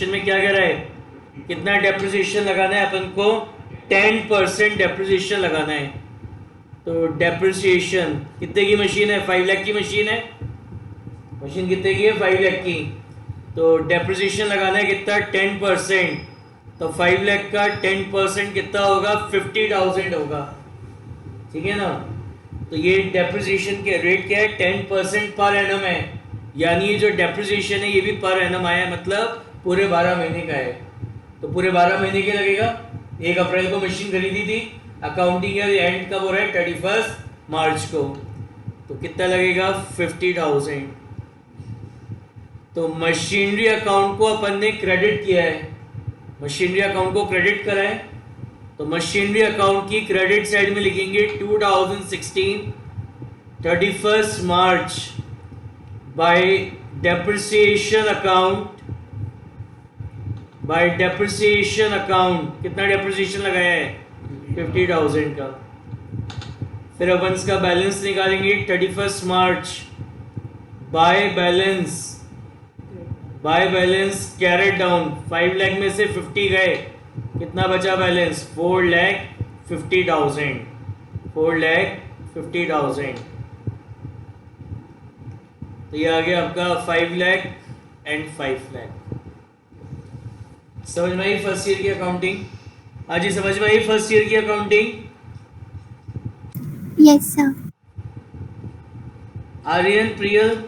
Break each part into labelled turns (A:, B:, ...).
A: Question में क्या कह रहा है, कितना डेप्रिसिएशन लगाना है अपन को, 10% डेप्रिसिएशन लगाना है। तो डेप्रिसिएशन कितने की मशीन है, 5 लाख की मशीन है, मशीन कितने की है, 5 लाख की। तो डेप्रिसिएशन लगाना है कितना, 10%। तो 5 लाख का 10% कितना होगा, 50,000 होगा, ठीक है ना। तो ये डेप्रिसिएशन के रेट क्या है, 10% पर एनम है, यानी ये जो डेप्रिसिएशन है ये भी पर एनम आया है, मतलब पूरे 12 महीने का है। तो पूरे 12 महीने के लगेगा। 1 अप्रैल को मशीन खरीदी थी, अकाउंटिंग ईयर एंड कब हो रहा है, 31 मार्च को, तो कितना लगेगा, 50,000। तो मशीनरी अकाउंट को अपन ने क्रेडिट किया है, मशीनरी अकाउंट को क्रेडिट करा है। तो मशीनरी अकाउंट की क्रेडिट साइड में लिखेंगे 2016 31 March by depreciation account, by depreciation account कितना डेप्रिसिएशन लगाया है, 50,000 का। फिर अपन इसका बैलेंस निकालेंगे 31 March by balance, by balance carried down, 5 lakh में से 50 गए, कितना बचा बैलेंस, 4,50,000, 4,50,000। तो ये आ गया आपका 5 लाख एंड 5 लाख। समझ में आई फर्स्ट ईयर की अकाउंटिंग? हाँ जी, समझ में आई फर्स्ट ईयर की accounting?
B: Yes sir.
A: Aryan, Priyal?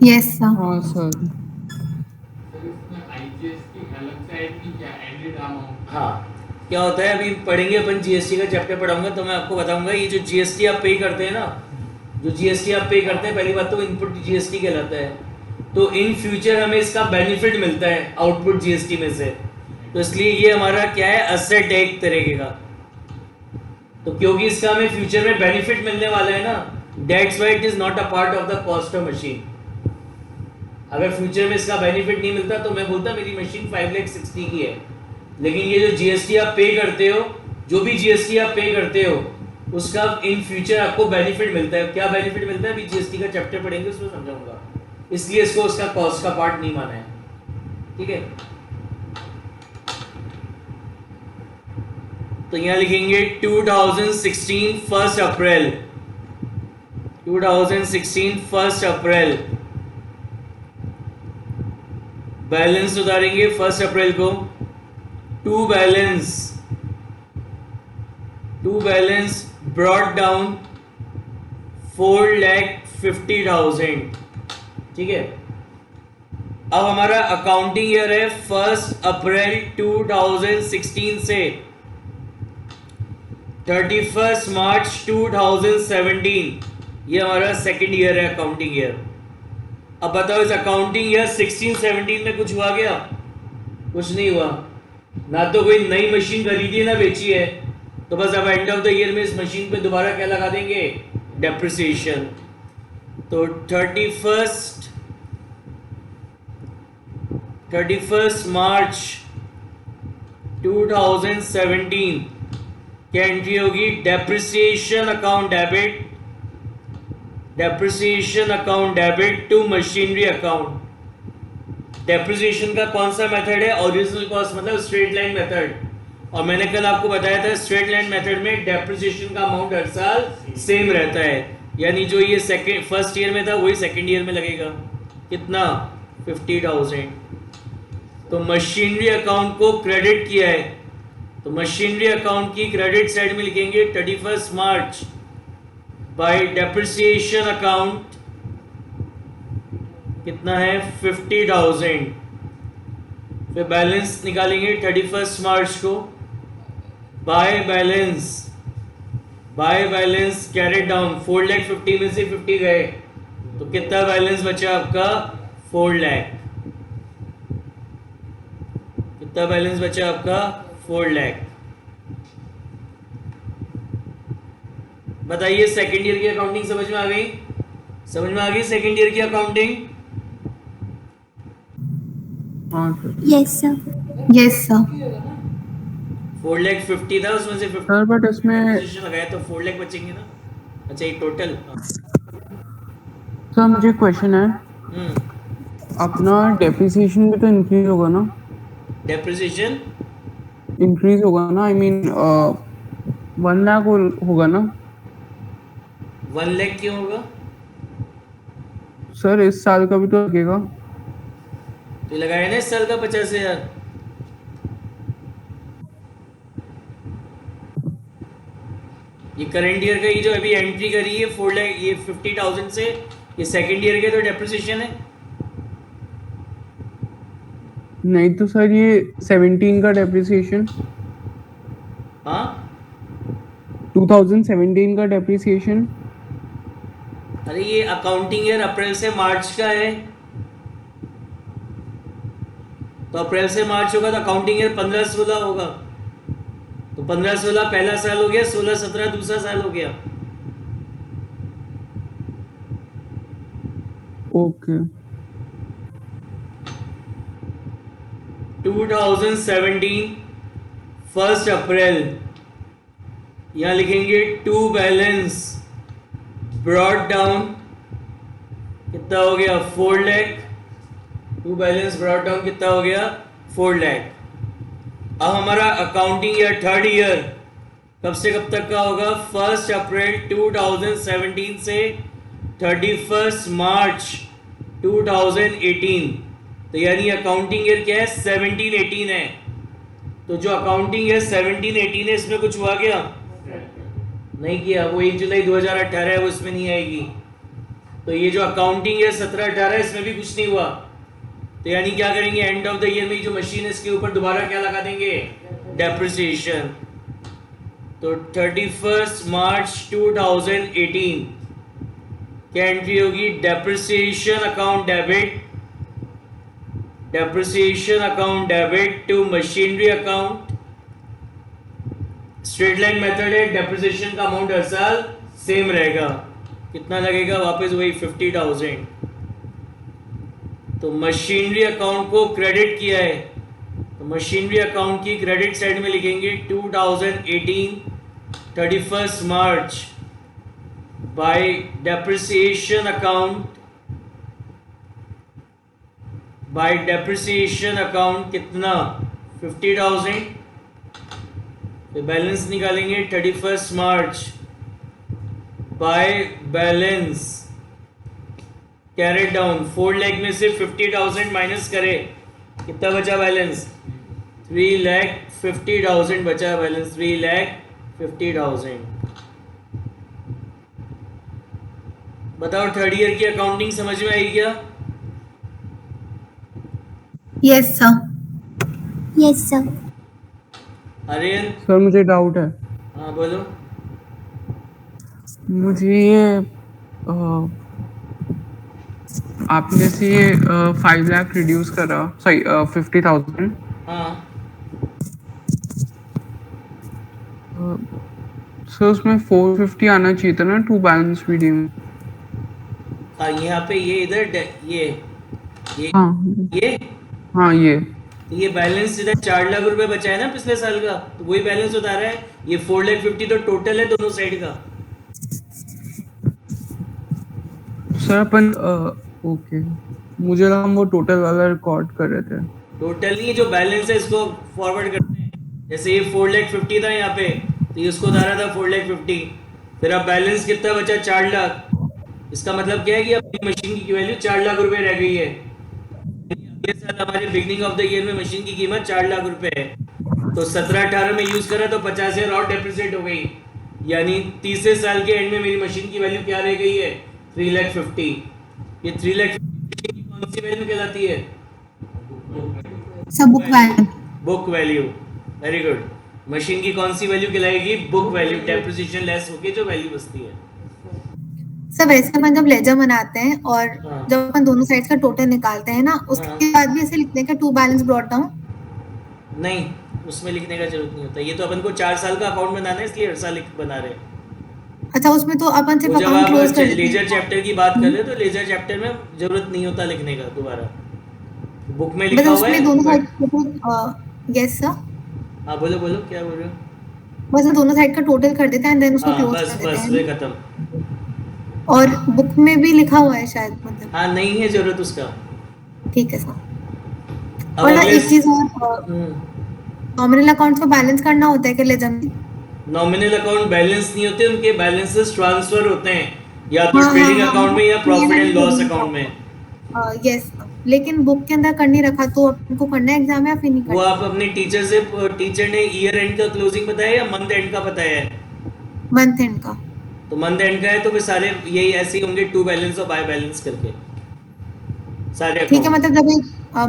B: Yes sir.
C: हाँ सर।
A: हाँ, क्या होता है, अभी पढ़ेंगे अपन, जीएसटी का चैप्टर पढ़ाऊंगा तो मैं आपको बताऊंगा ये जो जीएसटी आप पे करते हैं ना, जो जीएसटी आप पे करते हैं, पहली बात तो इनपुट जीएसटी कहलाता है। तो इन फ्यूचर हमें इसका बेनिफिट मिलता है आउटपुट जीएसटी में से, तो इसलिए ये हमारा क्या है, असेट है एक तरीके का। तो क्योंकि इसका हमें फ्यूचर में बेनिफिट मिलने वाला है ना, that's why it is not a part of the cost of machine. अगर फ्यूचर में इसका बेनिफिट नहीं मिलता तो मैं बोलता मेरी मशीन 5,60,000 की है, लेकिन ये जो जीएसटी आप पे करते हो, जो भी जीएसटी आप पे करते हो, उसका इन फ्यूचर आपको बेनिफिट मिलता है। क्या बेनिफिट मिलता है, अभी जीएसटी का चैप्टर पढ़ेंगे उसमें समझाऊंगा, इसलिए इसको उसका कॉस्ट का पार्ट नहीं माना है, ठीक है। तो यहां लिखेंगे 2016 first April, 2016 first April balance उतारेंगे 1 अप्रैल को। टू बैलेंस ब्रॉट डाउन 4,50,000, ठीक है। अब हमारा अकाउंटिंग ईयर है 1 अप्रैल 2016 से 31 मार्च 2017, ये हमारा सेकेंड ईयर है अकाउंटिंग ईयर। अब बताओ इस अकाउंटिंग ईयर 16-17 में कुछ हुआ क्या, कुछ नहीं हुआ, ना तो कोई नई मशीन खरीदी है ना बेची है, तो बस अब एंड ऑफ द ईयर में इस मशीन पे दोबारा क्या लगा देंगे, डेप्रिसिएशन। तो 31 मार्च 2017 क्या एंट्री होगी, depreciation account debit, depreciation account debit to machinery account. Depreciation का कौन सा मेथड है, ओरिजिनल कॉस्ट मतलब स्ट्रेट लाइन मेथड, और मैंने कल आपको बताया था स्ट्रेट लाइन मेथड में डेप्रिसिएशन का अमाउंट हर साल सेम रहता है, यानी जो ये सेकंड फर्स्ट ईयर में था वही सेकंड ईयर में लगेगा, कितना, 50,000। तो मशीनरी अकाउंट को क्रेडिट किया है, तो मशीनरी अकाउंट की क्रेडिट साइड में लिखेंगे 31 मार्च बाय डेप्रिसिएशन अकाउंट कितना है, 50,000। फिर बैलेंस निकालेंगे 31 मार्च को, बाय बैलेंस कैरेट डाउन, 4,50,000 में से 50 गए, तो कितना बैलेंस बचा आपका, 4 लाख। कितना बैलेंस बचा आपका, 4 लाख। बताइए सेकेंड ईयर की अकाउंटिंग समझ में आ गई, समझ में आ गई सेकेंड ईयर की अकाउंटिंग?
C: हाँ sir.
B: Yes sir. Yes sir.
A: 4,50,000 था, उसमें से 50
C: सर बट इसमें
A: लगाया तो 4 लाख बचेंगे ना। अच्छा ये टोटल,
C: सर मुझे क्वेश्चन है, अपना डेप्रिसिएशन भी तो इंक्रीज होगा ना,
A: डेप्रिसिएशन
C: इंक्रीज होगा ना, आई मीन 1 लाख होगा ना
A: 1 लाख क्यों होगा?
C: सर, इस साल का भी तो लगेगा।
A: तो लगाया ना इस साल का 50,000। ये करंट ईयर का ये जो अभी एंट्री करी है 4 लाख, ये 50,000 से, ये सेकंड ईयर के तो डेप्रिसिएशन है।
C: नहीं तो सर, ये 17 का डेप्रिसिएशन,
A: हाँ
C: 2017 का डेप्रिसिएशन।
A: अरे ये अकाउंटिंग ईयर अप्रैल से मार्च का है, तो अप्रैल से मार्च होगा तो अकाउंटिंग ईयर 15-16 होगा। तो 15-16 पहला साल हो गया, 16-17 दूसरा साल हो गया।
C: ओके
A: 2017 1 अप्रैल, यहाँ लिखेंगे टू बैलेंस ब्रॉड डाउन, कितना हो गया 4 lakh. To balance brought down कितना हो गया 4 लाख। अब हमारा अकाउंटिंग ईयर थर्ड ईयर कब से कब तक का होगा? 1 अप्रैल 2017 से 31 मार्च 2018। तो यानी अकाउंटिंग ईयर क्या है? 17-18 है। तो जो अकाउंटिंग ईयर 17-18 है, इसमें कुछ हुआ क्या? नहीं किया। वो 1 जुलाई 2018 है, वो इसमें नहीं आएगी। तो ये जो अकाउंटिंग ईयर 17-18 इसमें भी कुछ नहीं हुआ। तो यानी क्या करेंगे? एंड ऑफ द ईयर में जो मशीन है इसके ऊपर दोबारा क्या लगा देंगे? डेप्रिसिएशन। तो 31 मार्च 2018 क्या एंट्री होगी? Depreciation account debit, depreciation account debit to machinery account. Straight line method है, डेप्रिसिएशन का अमाउंट हर साल सेम रहेगा। कितना लगेगा? वापस वही 50,000। तो मशीनरी अकाउंट को क्रेडिट किया है, तो मशीनरी अकाउंट की क्रेडिट साइड में लिखेंगे 2018 31 March by depreciation account, by depreciation account कितना? 50,000। तो बैलेंस निकालेंगे 31 March by balance carried down. 4 lakh में से 50,000 माइनस करे, कितना बचा बैलेंस? 3,50,000 बचा बैलेंस, 3,50,000। बताओ थर्ड ईयर की अकाउंटिंग समझ में आई क्या?
B: Yes, sir.
D: Yes, sir.
A: Aryan?
C: Sir, मुझे डाउट है।
A: हाँ बोलो।
C: मुझे ये आपने से ये 5 लाख रिड्यूस करा, सॉरी 50,000।
A: हाँ
C: सर, उसमें 450 आना चाहिए था ना टू बैलेंस मीडियम।
A: हाँ, यहाँ पे ये इधर ये
C: हाँ
A: ये
C: हाँ, ये
A: तो ये बैलेंस इधर 4 लाख रुपए बचा है ना पिछले साल का, तो वही बैलेंस उतारा है। ये 4,50,000 तो टोटल है दोनों साइड का।
C: सर अपन ओके, मुझे लगा हम वो टोटल वाला रिकॉर्ड कर रहे थे।
A: टोटल नहीं, जो बैलेंस है इसको फॉरवर्ड करते हैं। जैसे ये 4,50,000 था यहाँ पे, तो ये उसको उतारा था 4,50,000। फिर अब बैलेंस कितना बचा? 4 लाख। इसका मतलब क्या है कि अब मशीन की वैल्यू 4 लाख रुपए रह गई है। अगले साल हमारे बिगनिंग ऑफ द ईयर में मशीन की कीमत 4 लाख रुपए है। तो 17-18 में यूज करा तो 50,000 और डेप्रिसिएट हो गई। यानी तीसरे साल के एंड में मेरी मशीन की वैल्यू क्या रह गई है? 3,50,000। ये 3,50,000 की कौन सी वैल्यू कहलाती है?
B: Sir, book value.
A: Book value. Very good. Machine की कौन सी वैल्यू कहलाएगी? Book value. डेप्रिसिएशन लेस होके जो वैल्यू बचती है।
B: सर वैसे अपन जब लेजर बनाते हैं और
A: हाँ।
B: जब अपन दोनों साइड का टोटल निकालते हैं ना, उसके बाद भी ऐसे लिखते हैं कि टू बैलेंस ब्रॉट डाउन।
A: नहीं, उसमें लिखने का जरूरत नहीं होता। ये तो अपन को 4 साल का अकाउंट बनाना है, इसलिए हर साल बना रहे हैं।
B: अच्छा, उसमें तो अपन सिर्फ
A: वो जब
B: अकाउंट क्लोज
A: आप
B: कर देते
A: लेजर
B: हैं।
A: चैप्टर की बात कर रहे हो तो लेजर चैप्टर में जरूरत नहीं होता लिखने का दोबारा, बुक में
B: बस
A: लिखा हुआ
B: उसमें दोनों
A: है।
B: साइड यस सर,
A: हाँ बोलो बोलो, क्या बोल रहे हो?
B: बस दोनों साइड का टोटल कर देते हैं एंड देन उसको
A: हाँ
B: क्लोज
A: बस
B: कर देते
A: बस वे
B: हैं।
A: खत्म।
B: और बुक में भी लिखा हुआ है शायद, मतलब
A: हाँ नहीं है जरूरत उसका।
B: ठीक है सर।
A: अब
B: और ना
A: अगले
B: एक चीज और, नॉमिनल अकाउंट्स को बैलेंस करना होता है कि लेजर?
A: नॉमिनल अकाउंट बैलेंस नहीं होते, उनके बैलेंसेस ट्रांसफर होते हैं या तो
B: हाँ हाँ
A: ट्रेडिंग
B: हाँ,
A: अकाउंट में या प्रॉफिट एंड लॉस अकाउंट में।
B: यस। लेकिन बुक के अंदर कर नहीं रखा तो आपको करना है एग्जाम या फिर नहीं
A: वो
B: करना?
A: आप अपने टीचर से, टीचर ने ईयर एंड का क्लोजिंग बताया या मंथ एंड का बताया है?
B: मंथ एंड का।
A: तो मंथ एंड का है तो फिर सारे यही ऐसे ही होंगे, टू बैलेंस और बाय बैलेंस करके सारे
B: ठीक है,
A: अकाउंट।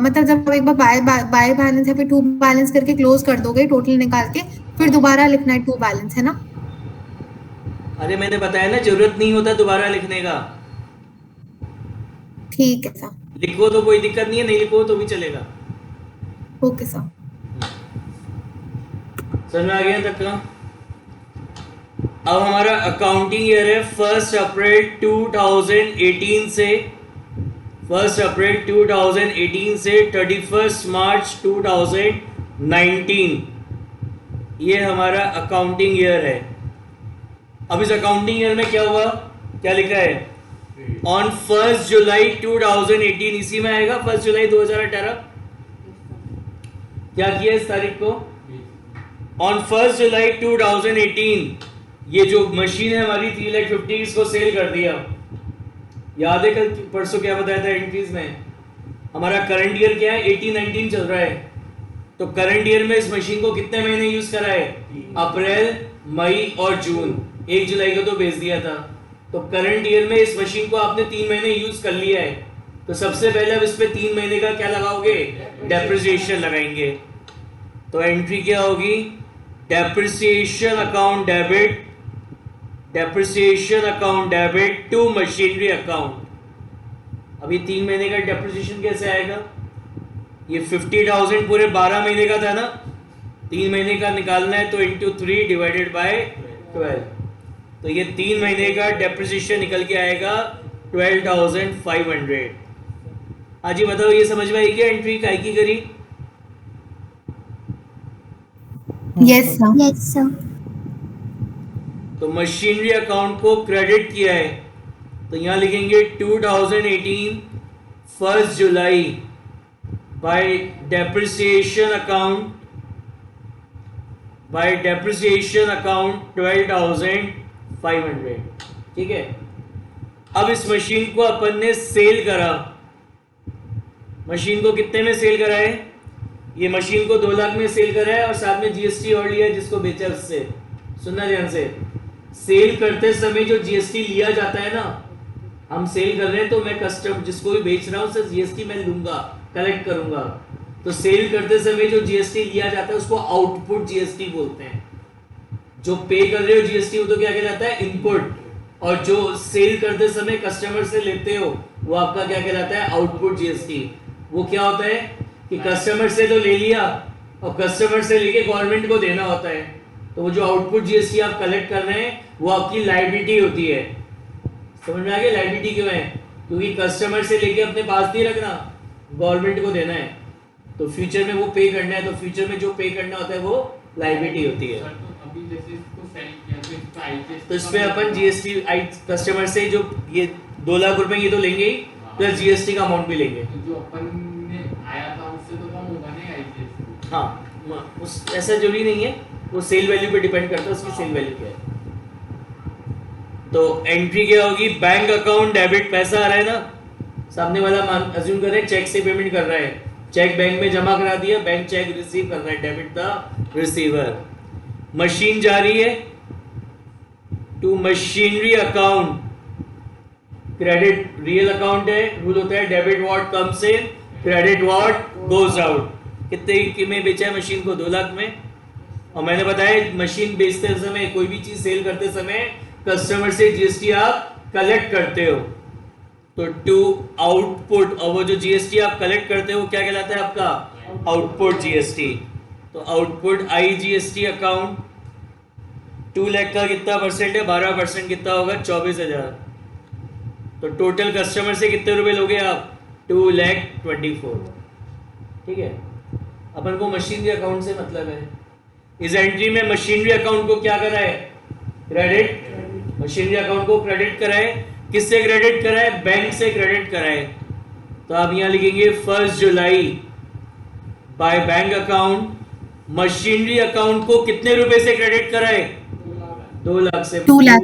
B: मतलब जब एक बार बाय बैलेंस या फिर टू बैलेंस करके क्लोज कर दोगे टोटल निकाल के, फिर दोबारा लिखना है टू बैलेंस, है ना?
A: अरे मैंने बताया ना, जरूरत नहीं होता दोबारा लिखने का।
B: ठीक है सर।
A: लिखो तो कोई दिक्कत नहीं है, नहीं लिखो तो भी चलेगा।
B: Okay sir.
A: समझ में आ गया तक का? अब हमारा अकाउंटिंग ईयर है 1 अप्रैल 2018 से 31 मार्च 2019। ये हमारा अकाउंटिंग ईयर है। अब इस अकाउंटिंग ईयर में क्या हुआ, क्या लिखा है? ऑन 1 जुलाई 2018, इसी में आएगा 1 जुलाई 2018। क्या किया इस तारीख को? ऑन 1 जुलाई 2018 ये जो मशीन है हमारी 3,50,000 इसको सेल कर दिया। याद है कल परसों क्या बताया था एंट्रीज में? हमारा करंट ईयर क्या है, 18-19 चल रहा है। तो करंट ईयर में इस मशीन को कितने महीने यूज करा है? अप्रैल, मई और जून। 1 जुलाई को तो बेच दिया था। तो करंट ईयर में इस मशीन को आपने 3 महीने यूज कर लिया है। तो सबसे पहले अब इस पे 3 महीने का क्या लगाओगे? डेप्रिसिएशन लगाएंगे। तो एंट्री क्या होगी? Depreciation account debit, depreciation account debit to machinery account. अभी 3 महीने का डेप्रिसिएशन कैसे आएगा? ये 50,000 पूरे 12 महीने का था ना, 3 महीने का निकालना है तो इंटू 3 डिवाइडेड बाय 12। तो ये 3 महीने का डेप्रिसिएशन निकल के आएगा 12,500। हाँ जी बताओ, ये समझ में आई क्या एंट्री काय की करी?
B: Yes sir.
D: Yes sir.
A: तो मशीनरी अकाउंट को क्रेडिट किया है तो यहां लिखेंगे 2018 1 July by depreciation account, by depreciation account 12,500। ठीक है। अब इस मशीन को अपन ने सेल करा। मशीन को कितने में सेल करा है? ये मशीन को 2 लाख में सेल करा है और साथ में जीएसटी और लिया है जिसको बेचा उससे। सुनना ध्यान से, सेल करते समय जो जीएसटी लिया जाता है ना, हम सेल कर रहे हैं तो मैं कस्टमर जिसको भी बेच रहा हूं उससे जीएसटी मैं लूंगा, कलेक्ट करूंगा। तो सेल करते समय जो जीएसटी लिया जाता है उसको आउटपुट जीएसटी बोलते हैं। जो पे कर रहे हो जीएसटी वो तो क्या कहलाता है? इनपुट। और जो सेल करते समय कस्टमर से लेते हो वो आपका क्या कहलाता है? Output GST. वो क्या होता है कि कस्टमर से तो ले लिया और कस्टमर से लेके गवर्नमेंट को देना होता है। तो वो जो आउटपुट जीएसटी आप कलेक्ट कर रहे हैं वो आपकी लायबिलिटी होती है। समझ में आ गया लायबिलिटी क्यों है? क्योंकि कस्टमर से लेके अपने पास नहीं रखना, गवर्नमेंट को देना है। तो फ्यूचर में वो पे करना है, तो फ्यूचर में जो पे करना होता है वो लायबिलिटी होती है। तो इस पे अपन जीएसटी कस्टमर से जो ये 2 लाख रुपए ये तो लेंगे ही, प्लस जीएसटी का अमाउंट भी लेंगे।
E: जो अपन ने आया था उससे तो कम होगा नहीं आईजीएसटी।
A: हाँ, उस ऐसा जरूरी नहीं है, वो सेल वैल्यू पे डिपेंड करता है उसकी सेल वैल्यू क्या है। तो एंट्री क्या होगी? बैंक अकाउंट डेबिट, पैसा आ रहा है ना, सामने वाला अज्यूम कर रहे हैं चेक से पेमेंट कर रहा है, चेक बैंक में जमा करा दिया, बैंक चेक रिसीव कर रहा है, डेबिट द रिसीवर। मशीन जा रही है to machinery account, credit real account है, रूल होता है debit what comes in, credit what goes out. कितने में बेचा है मशीन को? 2 लाख में। और मैंने बताया मशीन बेचते समय, कोई भी चीज सेल करते समय कस्टमर से जीएसटी आप कलेक्ट करते हो। तो टू आउटपुट, और वो जो जीएसटी आप कलेक्ट करते हो क्या कहलाता है आपका? Output GST. तो आउटपुट आईजीएसटी अकाउंट 2 लाख का कितना परसेंट है? 12%। कितना होगा? 24,000। तो टोटल कस्टमर से कितने रुपए लोगे आप? 2,24,000। ठीक है। अपन को मशीनरी अकाउंट से मतलब है। इस एंट्री में मशीनरी अकाउंट को क्या करा है? क्रेडिट। मशीनरी अकाउंट को क्रेडिट कराए। किससे क्रेडिट कराए? बैंक से क्रेडिट कराए। तो आप यहाँ लिखेंगे 1 July by bank account, machinery account को कितने रुपए से क्रेडिट कराए? 2 लाख से।
B: 2 लाख।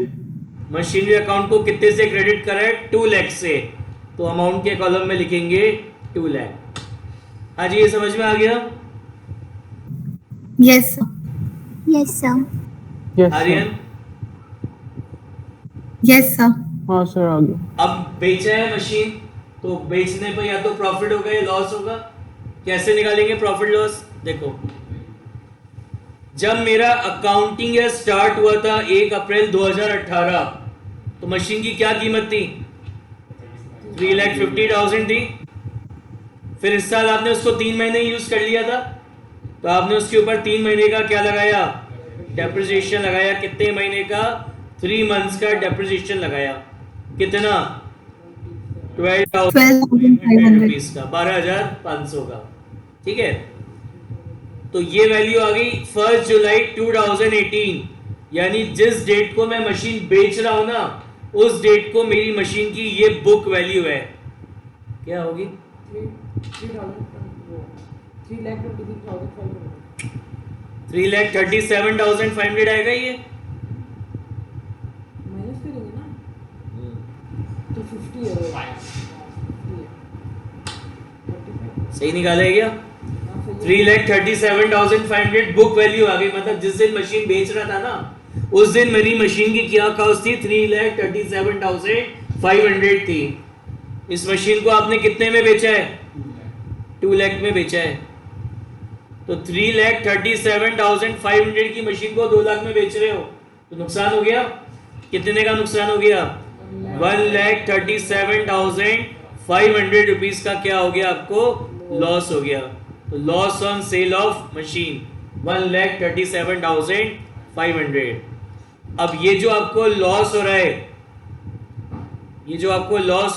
A: मशीनरी अकाउंट को कितने से क्रेडिट कराए? 2 लाख से। तो अमाउंट के कॉलम में लिखेंगे 2 लाख। हाँ जी, ये समझ में आ गया?
B: Yes sir.
D: Yes, sir.
C: Yes
A: Aryan?
B: Yes sir.
C: हाँ सर आ गया।
A: अब बेचा है मशीन, तो बेचने पर या तो प्रॉफिट होगा या लॉस होगा। कैसे निकालेंगे प्रॉफिट लॉस? देखो, जब मेरा अकाउंटिंग ईयर स्टार्ट हुआ था 1 अप्रैल 2018, तो मशीन की क्या कीमत थी? 3,50,000 थी। फिर इस साल आपने उसको 3 महीने यूज कर लिया था, तो आपने उसके ऊपर 3 महीने का क्या लगाया? डेप्रिसिएशन लगाया। कितने महीने का? 3 मंथ्स का डेप्रिसिएशन लगाया। कितना? 12,500 रुपीज का, 12,500 का। ठीक है, तो ये वैल्यू आ गई 1 जुलाई 2018, यानी जिस डेट को मैं मशीन बेच रहा हूं ना, उस डेट को मेरी मशीन की ये बुक वैल्यू है। क्या होगी? 3,37,500 आएगा ये।
F: माइनस करेंगे ना तो 50 है।
A: सही निकाला है क्या? 3,37,500 बुक वैल्यू आ गई। मतलब जिस दिन मशीन बेच रहा था ना, उस दिन मेरी मशीन की क्या कॉस्ट थी? 3,37,500 थी। इस मशीन को आपने कितने में बेचा है? 2 लाख में बेचा है। तो 3,37,500 की मशीन को 2 लाख में बेच रहे हो, तो नुकसान हो गया। कितने का नुकसान हो गया? 1,37,500 रुपीज का क्या हो गया? आपको लॉस हो गया। तो loss on sale of machine 1,37,500। अब ये जो आपको लॉस हो रहा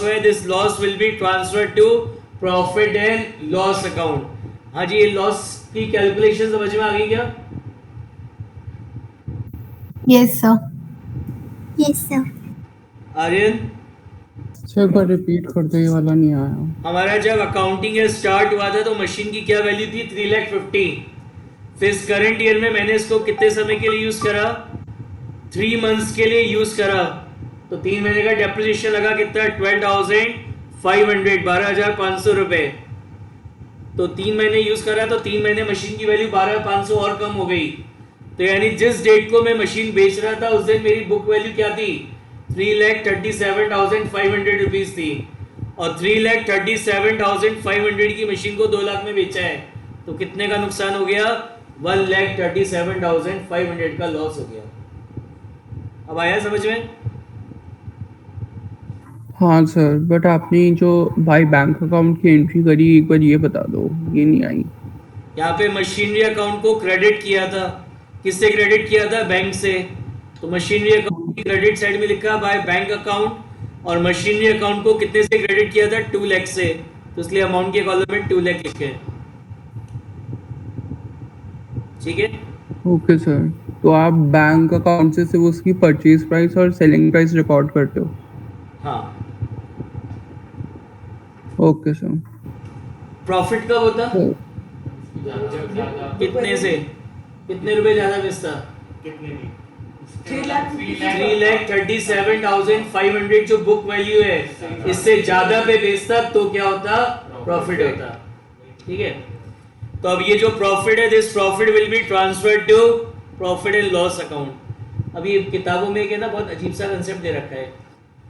A: है, this loss will be transfer to profit and loss account. हाँ जी, ये लॉस की कैलकुलेशन समझ में आ गई क्या?
B: Yes sir.
D: Yes, sir.
A: Aryan,
C: sir एक बार रिपीट कर दो, ये वाला नहीं आया।
A: हमारा जब अकाउंटिंग ईयर स्टार्ट हुआ था तो मशीन की क्या वैल्यू थी? 3,50,000। फिर इस करंट ईयर में मैंने इसको कितने समय के लिए यूज करा? 3 मंथ्स के लिए यूज करा। तो 3 महीने का डेप्रिसिएशन लगा कितना? 12,500, 12,500 रुपए। तो 3 महीने यूज करा, तो 3 महीने मशीन की वैल्यू 12,500 और कम हो गई। तो यानी जिस डेट को मैं मशीन बेच रहा था, उस दिन मेरी बुक वैल्यू क्या थी? 3,37,500 रुपीज थी। और 3,37,500 की मशीन को 2 लाख में बेचा है, तो कितने का नुकसान हो गया? 1,37,500 का लॉस हो गया। अब आया समझ में?
C: हाँ सर, बट आपने जो बाय बैंक अकाउंट की एंट्री करी, एक बार ये बता दो, ये नहीं आई।
A: यहाँ पे मशीनरी अकाउंट को क्रेडिट किया था। किससे क्रेडिट किया था? बैंक से। तो मशीनरी अकाउंट की क्रेडिट साइड में लिखा बाय बैंक अकाउंट, और मशीनरी अकाउंट को कितने से क्रेडिट किया था? 2 लाख से। तो इसलिए अमाउंट के कॉलम में 2 लाख लिखे हैं। ठीक है,
C: ओके सर, तो आप बैंक अकाउंट से सिर्फ उसकी परचेज प्राइस और सेलिंग प्राइस रिकॉर्ड करते हो?
A: हाँ।
C: Okay sir.
A: प्रॉफिट कब होता?
E: जब ज्यादा
A: कितने से? कितने रुपए ज्यादा बेचता? 3,37,500 जो बुक वैल्यू है, इससे ज्यादा पे बेचता तो क्या होता? प्रॉफिट होता। ठीक है, तो अब ये जो प्रॉफिट है, this profit will be transferred to profit and loss account. अब ये किताबों में एक है ना, बहुत अजीब सा कंसेप्ट दे रखा है।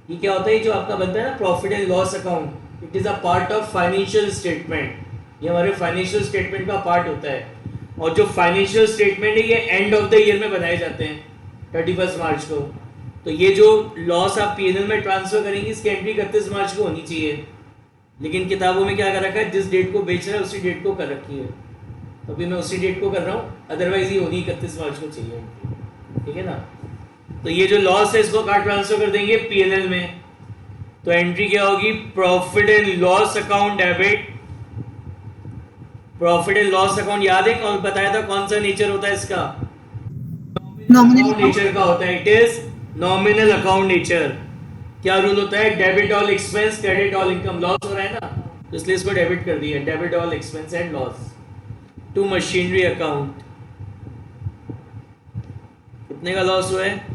A: ये क्या होता है? जो आपका बनता है ना profit and loss account, it is a part of financial statement. ये हमारे फाइनेंशियल स्टेटमेंट का पार्ट होता है। और जो फाइनेंशियल स्टेटमेंट है, ये एंड ऑफ द ईयर में बनाए जाते हैं 31 मार्च को। तो ये जो लॉस आप पीएनएल में ट्रांसफर करेंगे, इसकी एंट्री 31 मार्च को होनी चाहिए। लेकिन किताबों में क्या कर रखा है? जिस डेट को बेच रहा है उसी डेट को कर रखी है। तो अभी मैं उसी डेट को कर रहा हूँ, अदरवाइज ये होनी 31 मार्च को चाहिए एंट्री। ठीक है ना? तो ये जो लॉस है, इसको कहाँ ट्रांसफर कर देंगे? पीएनएल में। तो एंट्री क्या होगी? Profit and loss account debit. Profit and loss account याद है कौन बताया था? कौन सा नेचर होता है इसका?
B: नॉमिनल
A: नेचर का होता है। It is nominal account nature. क्या रूल होता है? Debit all expense, credit all income. Loss हो रहा है ना, तो इसलिए इसको डेबिट कर दिया, debit all expense and loss to machinery account. कितने का लॉस हुआ है?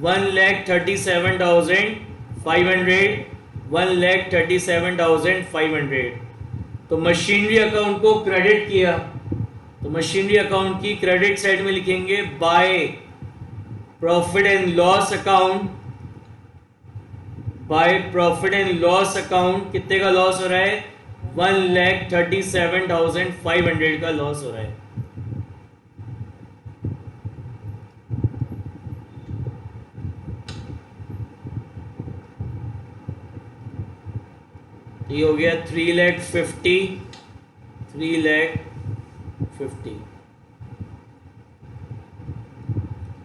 A: 1,37,500, 1,37,500। तो मशीनरी अकाउंट को क्रेडिट किया, तो मशीनरी अकाउंट की क्रेडिट साइड में लिखेंगे by profit and loss account, by profit and loss account कितने का लॉस हो रहा है? 1,37,500 का लॉस हो रहा है। ये हो गया 3,50,000।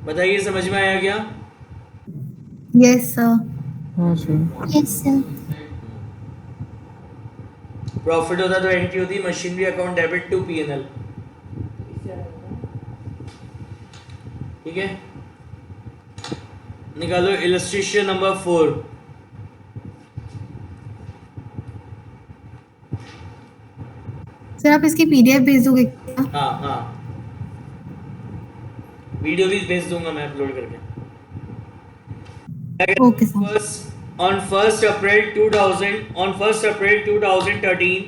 A: बताइए समझ में आया क्या?
B: Yes sir.
C: हाँ सर।
D: Yes, sir.
A: प्रॉफिट होता तो एंट्री होती machinery account debit to P&L। ठीक है, निकालो इलस्ट्रेशन नंबर 4।
B: सर आप इसकी पीडीएफ भेज दोगे क्या?
A: हाँ हाँ, वीडियो भी भेज दूंगा मैं अपलोड करके।
B: Okay sir.
A: On 1st April 2013,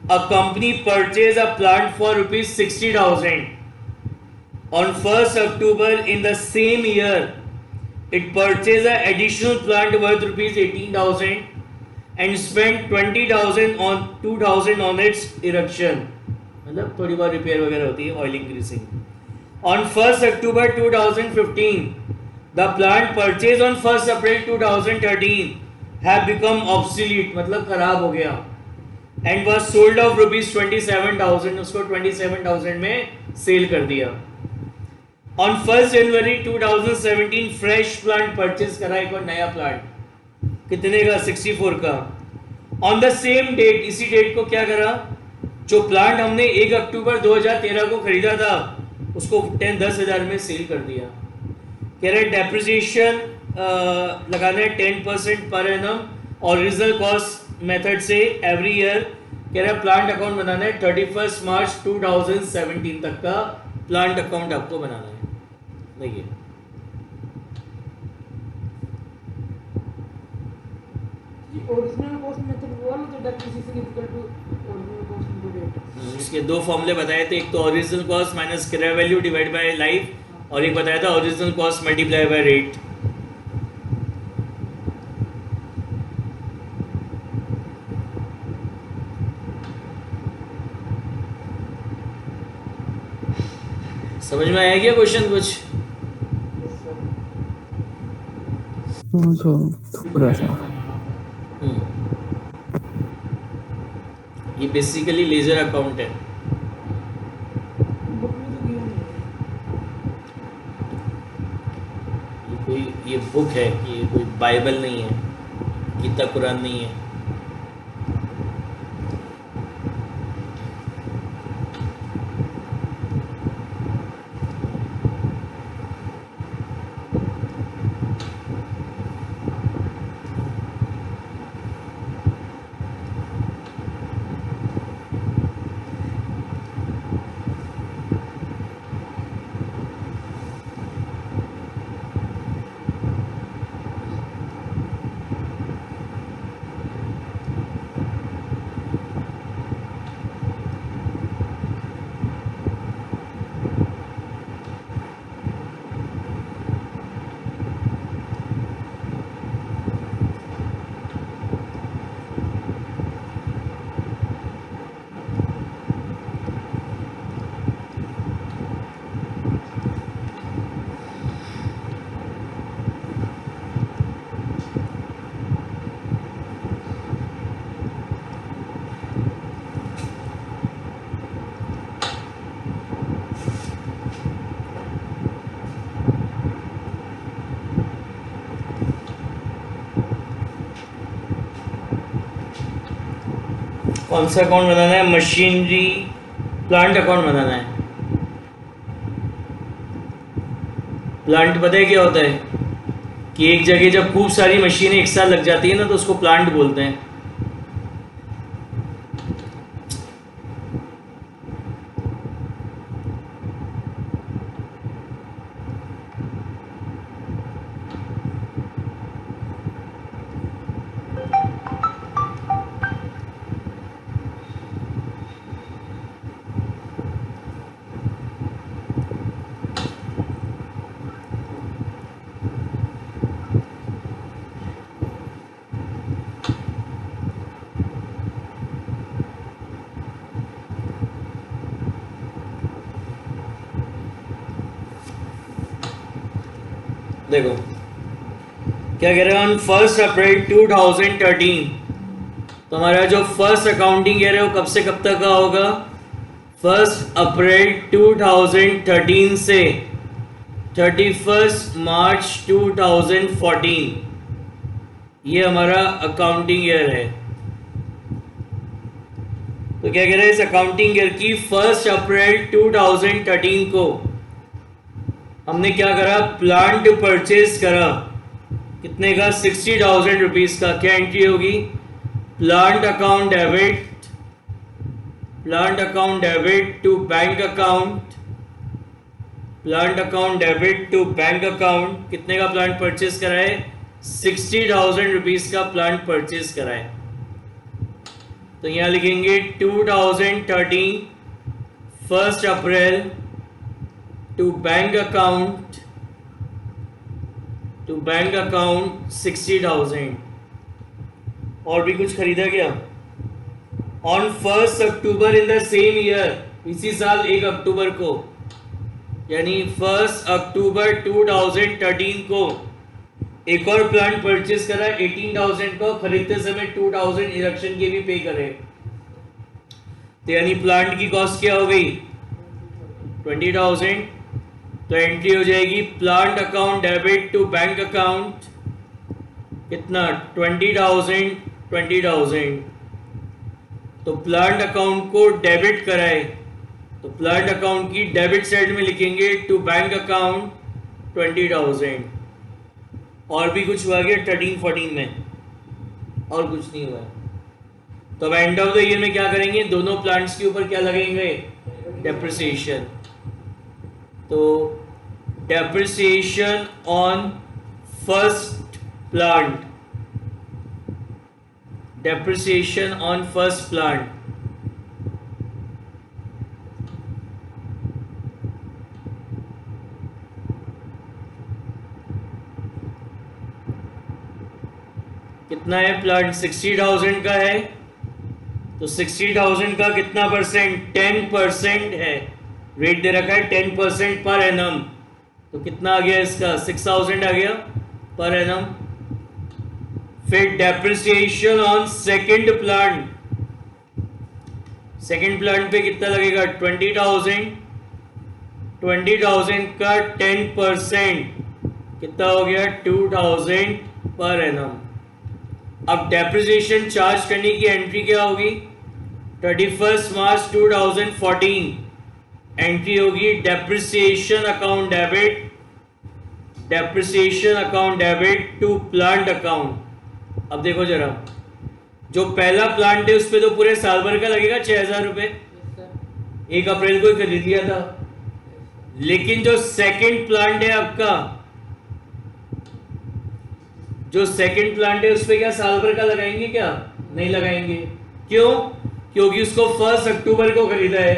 A: a company purchased a plant for rupees 60,000. On 1st October in the same year, it purchased an additional plant worth rupees 18,000 and spent 20,000 on 2,000 on its erection. मतलब थोड़ी बहुत repair वगैरह होती है, oiling greasing. On 1st October 2015, the plant purchased on 1st April 2013 have become obsolete, मतलब खराब हो गया, and was sold of rupees 27,000, उसको 27,000 में सेल कर दिया। On 1st January 2017 fresh plant purchase करा, एक और नया प्लांट, कितने का? 64 का। On the same date, इसी डेट को क्या करा? जो प्लांट हमने 1 अक्टूबर 2013 को खरीदा था उसको 10,000 में सेल कर दिया। कह रहे डेप्रिसिएशन लगाना है 10% per annum original cost method से एवरी ईयर। कह रहा है प्लांट अकाउंट बनाना है 31 मार्च 2017 तक का प्लांट अकाउंट आपको बनाना है। देखिए
F: ओरिजिनल कॉस्ट मेथड वो वाला तो depreciation equal to original cost into date.
A: इसके दो फॉर्मूले बताए थे, एक तो ओरिजिनल कॉस्ट माइनस क्रय वैल्यू डिवाइड बाय लाइफ, और एक बताया था original cost multiply by rate. समझ में आया क्या क्वेश्चन कुछ?
C: हाँ सर, थोड़ा सा।
A: ये बेसिकली लेजर अकाउंट है।
F: बुक में तो दिया नहीं है।
A: ये बुक है, ये कोई बाइबल नहीं है, गीता कुरान नहीं है। कौन सा अकाउंट बनाना है? मशीनरी प्लांट अकाउंट बनाना है। प्लांट पता है क्या होता है कि एक जगह जब खूब सारी मशीनें एक साथ लग जाती है ना तो उसको प्लांट बोलते हैं। देखो क्या कह रहा है, ऑन 1 अप्रैल 2013, तो हमारा जो फर्स्ट अकाउंटिंग ईयर है वो कब से कब तक का होगा, 1 अप्रैल 2013 से 31 मार्च 2014, ये हमारा अकाउंटिंग ईयर है। तो क्या कह रहे हैं, इस अकाउंटिंग ईयर की 1 अप्रैल 2013 को हमने क्या करा, प्लांट परचेज करा, कितने का, 60,000 रुपीज का। क्या एंट्री होगी, plant account debit to bank account, plant account debit to bank account. कितने का प्लांट परचेज करा है, 60,000 रुपीज का प्लांट परचेज करा है। तो यहां लिखेंगे 2013 1 अप्रैल टू बैंक अकाउंट 60,000। और भी कुछ खरीदा क्या, on 1 October in the same year, इसी साल 1 अक्टूबर को, यानी 1 अक्टूबर 2013 को एक और प्लांट परचेज करा 18,000 को, खरीदते समय 2,000 इरेक्शन के भी पे करे, तो यानी प्लांट की कॉस्ट क्या हो गई, 20,000। तो एंट्री हो जाएगी plant account debit to bank account, कितना, 20,000। तो प्लांट अकाउंट को डेबिट कराए, तो प्लांट अकाउंट की डेबिट साइड में लिखेंगे टू बैंक अकाउंट 20,000। और भी कुछ हुआ क्या 13-14 में, और कुछ नहीं हुआ। तो अब एंड ऑफ द ईयर में क्या करेंगे, दोनों प्लांट्स के ऊपर क्या लगेंगे, डेप्रिसिएशन। तो depreciation on first plant, depreciation on first plant, कितना है, प्लांट 60,000 का है, तो 60,000 का कितना परसेंट, 10% है, रेट दे रखा है 10% पर एनम, तो कितना आ गया इसका, 6,000 आ गया पर एनम। फिर depreciation on second plant, second plant पे कितना लगेगा, 20,000 का 10% कितना हो गया, 2,000 पर एनम। अब डेप्रिसिएशन चार्ज करने की एंट्री क्या होगी, 31 मार्च 2014 एंट्री होगी depreciation account debit to plant account. अब देखो जरा, जो पहला प्लांट है उस पर तो पूरे साल भर का लगेगा 6,000 रुपए, 1 अप्रैल को ही खरीद लिया था। लेकिन जो सेकंड प्लांट है आपका, जो सेकंड प्लांट है उस पे क्या साल भर का लगाएंगे क्या, नहीं लगाएंगे। क्यों, क्योंकि उसको 1 अक्टूबर को खरीदा है,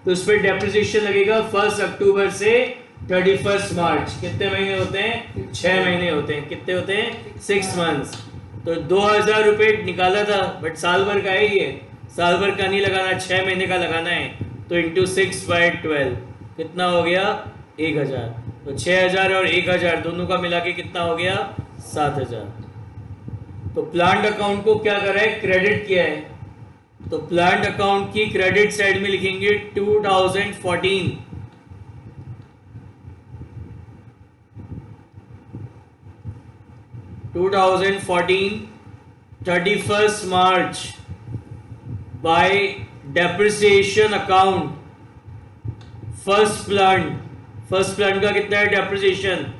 A: तो उस पर डेप्रिसिएशन लगेगा 1 अक्टूबर से 31 मार्च। कितने महीने होते हैं, 6 महीने होते हैं। कितने होते हैं, 6 मंथ्स। तो 2,000 रुपये निकाला था, बट साल भर का है ये, साल भर का नहीं लगाना, 6 महीने का लगाना है। तो इंटू 6/12 कितना हो गया, 1,000। तो 6,000 और 1,000 दोनों का मिला के कितना हो गया, 7,000। तो प्लांट अकाउंट को क्या करा है, क्रेडिट किया है। तो प्लांट अकाउंट की क्रेडिट साइड में लिखेंगे 2014, 31 March by depreciation account first plant का कितना है डेप्रिसिएशन,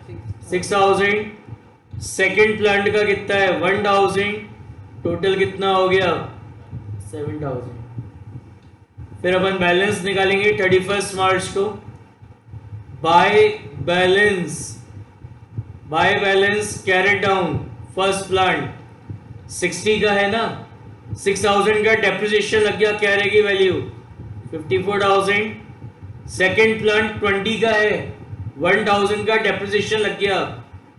A: 6,000। सेकंड प्लांट का कितना है, 1,000। टोटल कितना हो गया, 7,000। फिर अपन बैलेंस निकालेंगे 31 मार्च को। Bye balance carried down first plant 60 का है ना, 6,000 का डेप्रिसिएशन लग गया, क्या रहेगी वैल्यू 54,000। सेकेंड प्लांट 20 का है, 1,000 का डेप्रिसिएशन लग गया,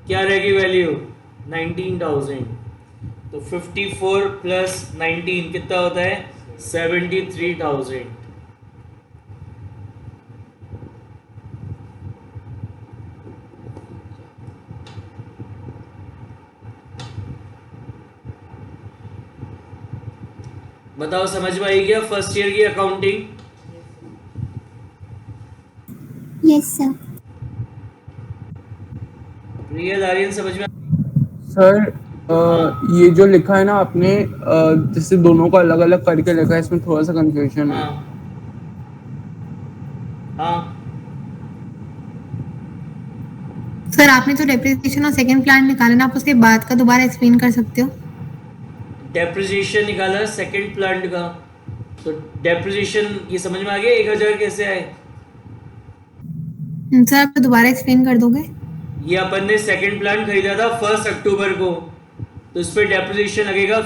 A: क्या रहेगी वैल्यू 19,000। तो 54 प्लस 19 कितना होता है, 73,000। बताओ समझ में आई क्या फर्स्ट ईयर की अकाउंटिंग?
D: Yes, sir.
A: रियल आर्यन समझ में?
C: सर
A: हाँ।
C: ये जो लिखा है ना आपने जैसे दोनों को अलग अलग करके लिखा है, इसमें थोड़ा सा कंफ्यूजन है।
A: हाँ हाँ
B: सर आपने जो डेप्रिसिएशन और सेकंड प्लांट निकाला ना, आप उसके बाद का दोबारा एक्सप्लेन कर सकते हो?
A: डेप्रिसिएशन निकाला सेकंड प्लांट का, तो डेप्रिसिएशन ये समझ में आ गया 1000 कैसे आए?
B: सर आप दोबारा एक्सप्लेन कर दोगे?
A: ये अपन ने सेकंड प्लांट खरीदा था 1 अक्टूबर को, तो इस पर डेप्रिसिएशन लगेगा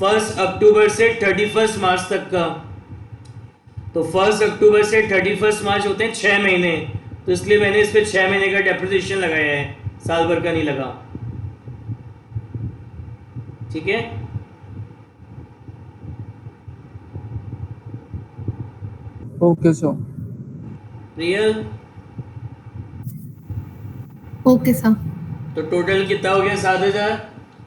A: 1 अक्टूबर से 31 मार्च तक का। तो 1 अक्टूबर से 31 मार्च होते हैं 6 महीने, तो इसलिए मैंने इस पे 6 महीने का डेप्रिसिएशन लगाया है, साल भर का नहीं लगा। ठीक है,
C: okay sir.
A: Real?
B: Okay sir.
A: तो टोटल कितना हो गया? 7000।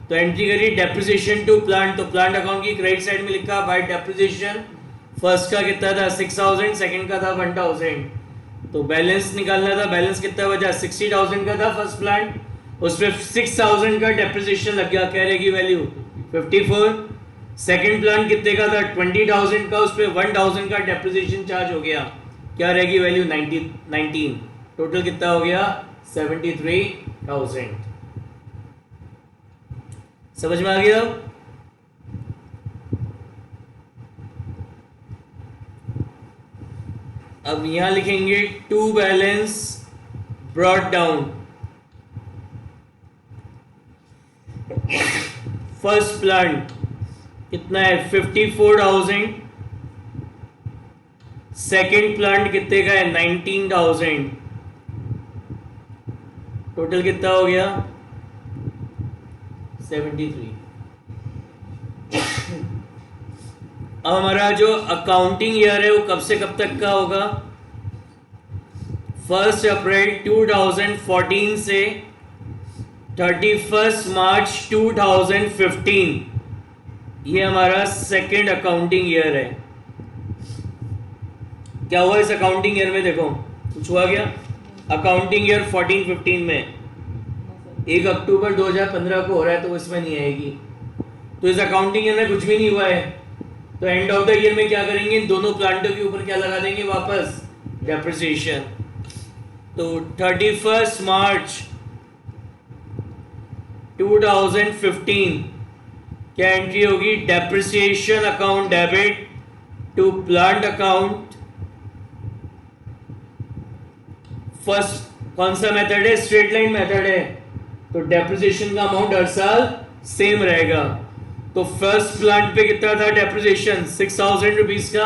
A: तो एंट्री करिए डेप्रिसिएशन टू प्लांट, तो प्लांट अकाउंट की क्रेडिट साइड में लिखा बाय डेप्रिसिएशन। फर्स्ट का कितना था? 6000, सेकंड का था 1000। तो बैलेंस निकालना था, बैलेंस कितना बचा? 60000 का था फर्स्ट प्लांट, उस पर 6000 का डेप्रिसिएशन लग गया, क्या रहेगी वैल्यू? 54। सेकंड प्लांट कितने का था? 20000 का, उस पर 1000 का डेप्रिसिएशन चार्ज हो गया, क्या रहेगी वैल्यू? 19। टोटल कितना हो गया? 73,000। समझ में आ गया? अब यहां लिखेंगे to balance brought down. First plant कितना है? 54,000। सेकेंड प्लांट कितने का है? 19,000। टोटल कितना हो गया? 73। अब हमारा जो अकाउंटिंग ईयर है वो कब से कब तक का होगा? 1 अप्रैल 2014 से 31 मार्च 2015। ये हमारा सेकेंड अकाउंटिंग ईयर है। क्या हुआ इस अकाउंटिंग ईयर में? देखो कुछ हुआ क्या? अकाउंटिंग ईयर 14-15 में 1 अक्टूबर 2015 को हो रहा है, तो इसमें नहीं आएगी। तो इस अकाउंटिंग ईयर में कुछ भी नहीं हुआ है, तो एंड ऑफ द ईयर में क्या करेंगे? दोनों प्लांटों के ऊपर क्या लगा देंगे? वापस डेप्रिसिएशन। तो 31 मार्च 2015 क्या एंट्री होगी? Depreciation account debit to plant account. First कौन सा मेथड है? स्ट्रेट लाइन मेथड है, तो डेप्रिसिएशन का अमाउंट हर साल सेम रहेगा। तो फर्स्ट प्लांट पे कितना था डेप्रिसिएशन? 6,000 रुपीज का,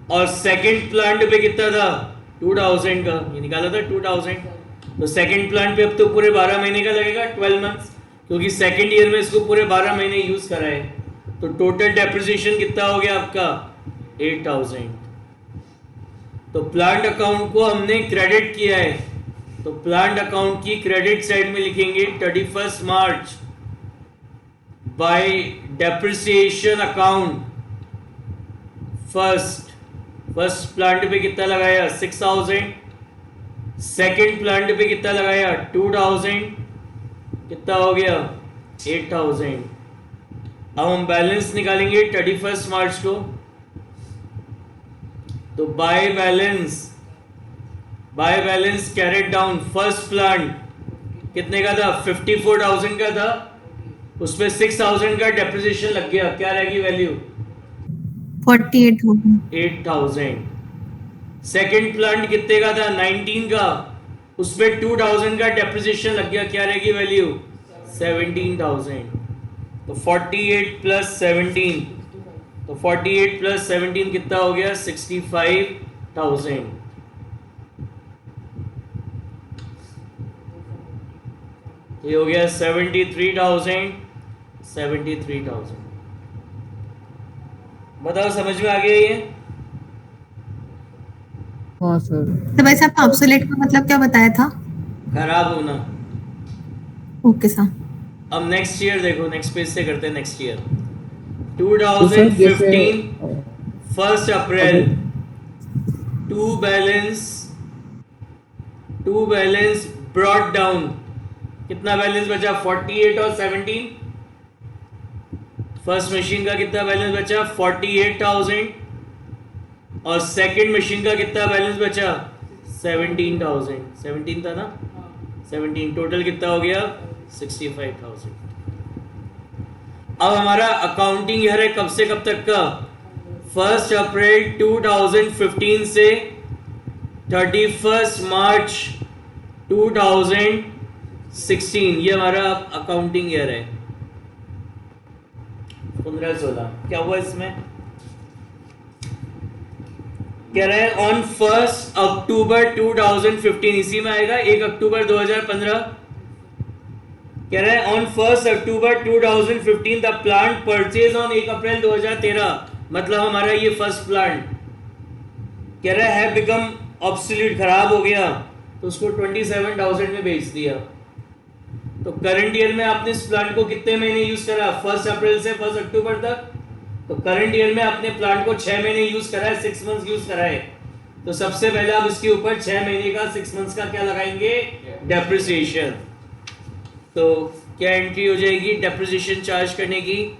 A: और सेकंड प्लांट पे कितना था? 2,000 का। ये निकाला था 2,000। तो सेकंड प्लांट पे अब तो पूरे 12 महीने का लगेगा, 12 मंथ्स, क्योंकि सेकंड ईयर में इसको पूरे 12 महीने यूज करा है। तो टोटल डेप्रिसिएशन कितना हो गया आपका? 8,000। तो प्लांट अकाउंट को हमने क्रेडिट किया है, तो प्लांट अकाउंट की क्रेडिट साइड में लिखेंगे 31 March by depreciation account. First plant पे कितना लगाया? 6,000। सेकंड प्लांट पे कितना लगाया? 2,000। कितना हो गया? 8,000। अब हम बैलेंस निकालेंगे 31 मार्च को, तो bye balance carried down. First plant कितने का था? 54,000 का था, उसमें 6,000 का डेप्रिसिएशन लग गया, क्या रहेगी वैल्यू?
B: 48,000।
A: 8,000। सेकेंड प्लांट कितने का था? 19 का, उसमें 2,000 का डेप्रिसिएशन लग गया, क्या रहेगी वैल्यू? 17,000। तो 48 प्लस 17, तो 48 प्लस 17 कितना हो गया? 65,000। ये हो गया 73,000। बताओ समझ में आ गया ये?
C: हाँ सर।
B: तो वैसे आपने ऑब्सोलेट का मतलब क्या बताया था?
A: खराब होना।
B: Okay sir.
A: अब नेक्स्ट ईयर देखो, नेक्स्ट पेज से करते हैं नेक्स्ट ईयर।
C: तो सर जैसे
A: 2015 1 अप्रैल, टू बैलेंस ब्रॉट डाउन, कितना बैलेंस बचा? 48 और 17। फर्स्ट मशीन का कितना बैलेंस बचा? 48,000। और सेकंड मशीन का कितना बैलेंस बचा? 17,000। 17 था ना? 17। टोटल कितना हो गया? 65,000। अब हमारा अकाउंटिंग ईयर है कब से कब तक का? 1 अप्रैल 2015 से 31 मार्च 2016। ये हमारा अकाउंटिंग ईयर है। 15-16 क्या हुआ इसमें? कह रहे हैं ऑन 1 अक्टूबर 2015, इसी में आएगा 1 अक्टूबर 2015। कह रहे हैं on 1 October 2015 the plant purchase on 1 अप्रैल 2013, मतलब हमारा ये फर्स्ट प्लांट कह रहा है बिकम ऑब्सोल्यूट, खराब हो गया, तो उसको 27,000 में बेच दिया। तो करंट ईयर में आपने इस प्लांट को कितने महीने यूज करा? 1 अप्रैल से 1 अक्टूबर तक। तो करंट ईयर में आपने प्लांट को 6 महीने यूज करा है, 6 मंथ्स यूज करा है। तो सबसे पहले आप इसके ऊपर 6 महीने का 6 मंथ्स का क्या लगाएंगे? डेप्रिसिएशन। तो क्या एंट्री हो जाएगी डेप्रिसिएशन चार्ज करने की?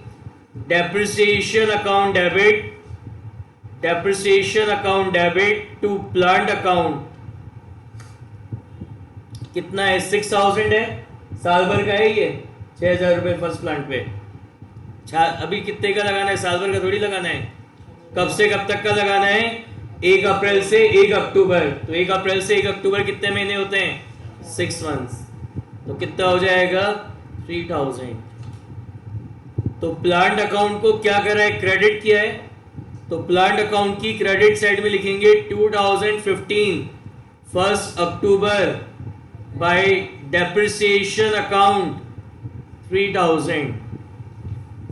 A: Depreciation account debit, depreciation account debit to plant account. कितना है? 6,000 है, साल भर का है ये। 6,000 रुपए फर्स्ट प्लांट पे। अभी कितने का लगाना है? साल भर का थोड़ी लगाना है। कब से कब तक का लगाना है? 1 अप्रैल से 1 अक्टूबर। तो 1 अप्रैल से 1 अक्टूबर कितने महीने होते हैं? 6 मंथ्स। तो कितना हो जाएगा? 3,000। तो प्लांट अकाउंट को क्या करा है? क्रेडिट किया है। तो प्लांट अकाउंट की क्रेडिट साइड में लिखेंगे 2015 1 अक्टूबर बाय डेप्रिसिएशन अकाउंट 3,000।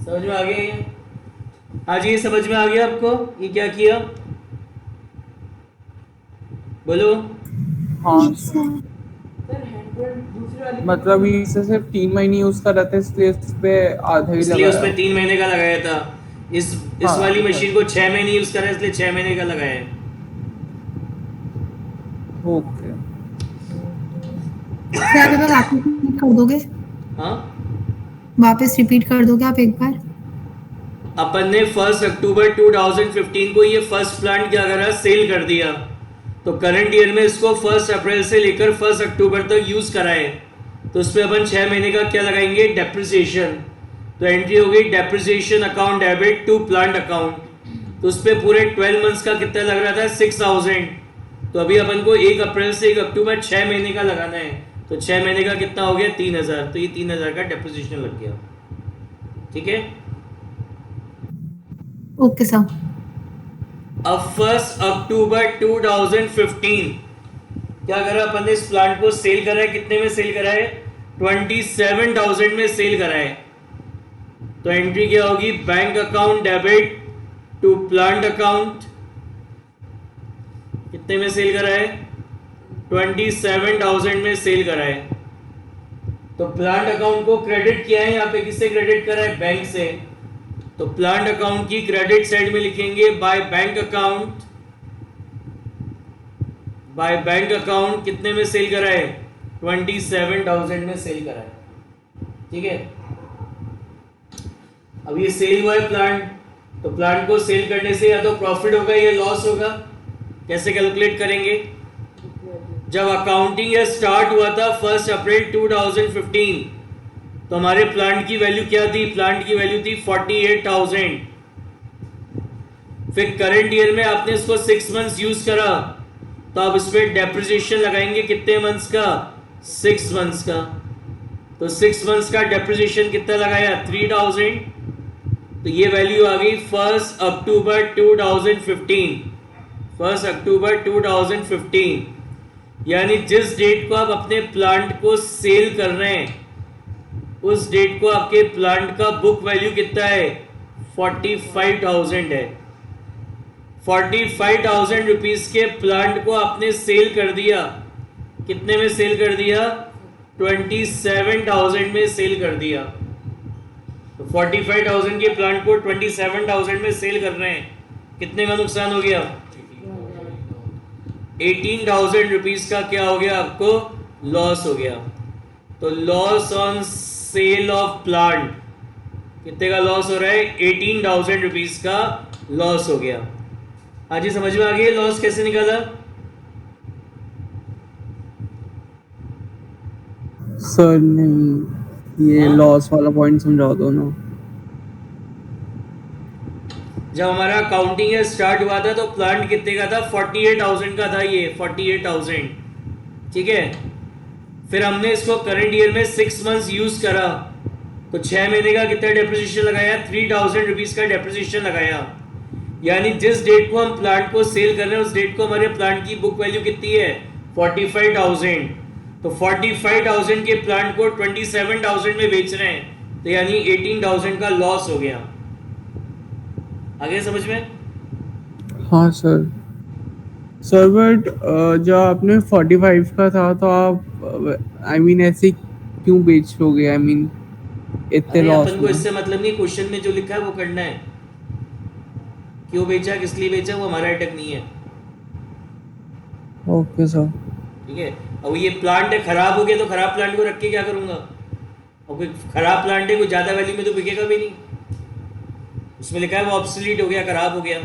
A: समझ में आ गया ये? आज ये समझ में आ गया आपको? ये क्या किया बोलो?
C: हाँ
D: Yes, sir.
F: सर हैंड दूसरी वाली
C: मतलब इसे सिर्फ 3 महीने यूज कर रहे थे, इसलिए इस पे आधा ही
A: इसलिए उसमें
C: लगाया।
A: 3 महीने का लगाया था। इस
C: हाँ,
A: वाली
C: अच्छा।
A: मशीन को 6 महीने यूज करा है, इसलिए 6 महीने का लगाया है।
C: ओके।
B: सर आप एक बार वापस रिपीट कर दोगे?
A: हाँ,
B: वापस रिपीट कर दोगे आप एक बार?
A: अपन ने 1 अक्टूबर 2015 को ये फर्स्ट प्लांट क्या करा? सेल कर दिया। तो करंट ईयर में इसको 1 अप्रैल से लेकर 1 अक्टूबर तक यूज कराए। तो उस पर अपन 6 महीने का क्या लगाएंगे? डेप्रिसिएशन। तो एंट्री हो गई depreciation account debit to plant account. तो उस पर पूरे 12 मंथ्स का कितना लग रहा था? 6,000। तो अभी अपन को 1 अप्रैल से 1 अक्टूबर 6 महीने का लगाना है। तो 6 महीने का कितना हो गया? 3,000। तो ये 3,000 का डेप्रिसिएशन लग गया। ठीक है।
B: Okay sir.
A: अब 1 अक्टूबर 2015 क्या करा अपन ने? इस प्लांट को सेल करा है। कितने में सेल करा है? 27,000 में सेल करा है। तो एंट्री क्या होगी? Bank account debit to plant account. कितने में सेल करा है? 27,000 में सेल करा है। तो प्लांट अकाउंट को क्रेडिट किया है। यहाँ पे किससे क्रेडिट करा है? बैंक से। तो प्लांट अकाउंट की क्रेडिट साइड में लिखेंगे bye bank account. Bye bank account कितने में सेल करा है? 27,000 में सेल करा है। ठीक है। अब ये सेल हुआ है प्लांट, तो प्लांट को सेल करने से या तो प्रॉफिट होगा या लॉस होगा। कैसे कैलकुलेट करेंगे? जब अकाउंटिंग ईयर स्टार्ट हुआ था 1 अप्रैल 2015, तो हमारे प्लांट की वैल्यू क्या थी? प्लांट की वैल्यू थी 48,000। फिर करंट ईयर में आपने इसको 6 मंथ्स यूज करा, तो आप इस पर डेप्रिसिएशन लगाएंगे कितने मंथ्स का? 6 मंथ्स का। तो 6 मंथ्स का डेप्रिसिएशन कितना लगाया? 3,000। तो ये वैल्यू आ गई 1 अक्टूबर 2015। 1 अक्टूबर 2015 यानी जिस डेट को आप अपने प्लांट को सेल कर रहे हैं, उस डेट को आपके प्लांट का बुक वैल्यू कितना है? 45,000 है। 45,000 रुपीज के प्लांट को आपने सेल कर दिया। कितने में सेल कर दिया? 27,000 में सेल कर दिया, तो 45,000 के प्लांट को 27,000 में सेल कर रहे हैं, कितने का नुकसान हो गया? 18,000 रुपीज का क्या हो गया? आपको लॉस हो गया। तो loss on sale of plant कितने का लॉस हो रहा है? 18,000 रुपीज का लॉस हो गया। हाँ जी, समझ में आ गया लॉस कैसे निकाला?
C: सर नहीं, ये
A: हाँ?
C: लॉस वाला पॉइंट समझा दो ना।
A: जब हमारा अकाउंटिंग ईयर स्टार्ट हुआ था तो प्लांट कितने का था? 48,000 का था, ये 48,000, ठीक है। फिर हमने इसको करंट ईयर में 6 मंथ्स यूज करा, तो 6 महीने का कितना डेप्रिसिएशन लगाया? 3,000 रुपीज का डेप्रिसिएशन लगाया। यानी जिस डेट को हम प्लांट को सेल कर रहे हैं उस डेट को हमारे प्लांट की बुक वैल्यू कितनी है? 45,000। तो 45,000 के प्लांट को 27,000 में बेच रहे हैं, तो यानी 18,000 का लॉस हो गया। आगे समझ में?
C: हाँ सर। सर बट जब आपने 45 का था तो आप आई मीन ऐसे क्यों बेचोगे? आई मीन इतने
A: अरे
C: लॉस
A: अपन को इससे मतलब नहीं, क्वेश्चन में जो लिखा है वो करना है। क्यों बेचा, किस लिए बेचा, वो हमारा अटक नहीं है,
C: ओके सर।
A: ठीक है। अब ये प्लांट है, खराब हो गया तो खराब प्लांट को रख के क्या करूंगा? और कोई खराब प्लांट है कोई ज्यादा वैल्यू में तो बिकेगा भी नहीं, उसमें लिखा है वो ऑब्सोलीट हो गया, खराब हो गया।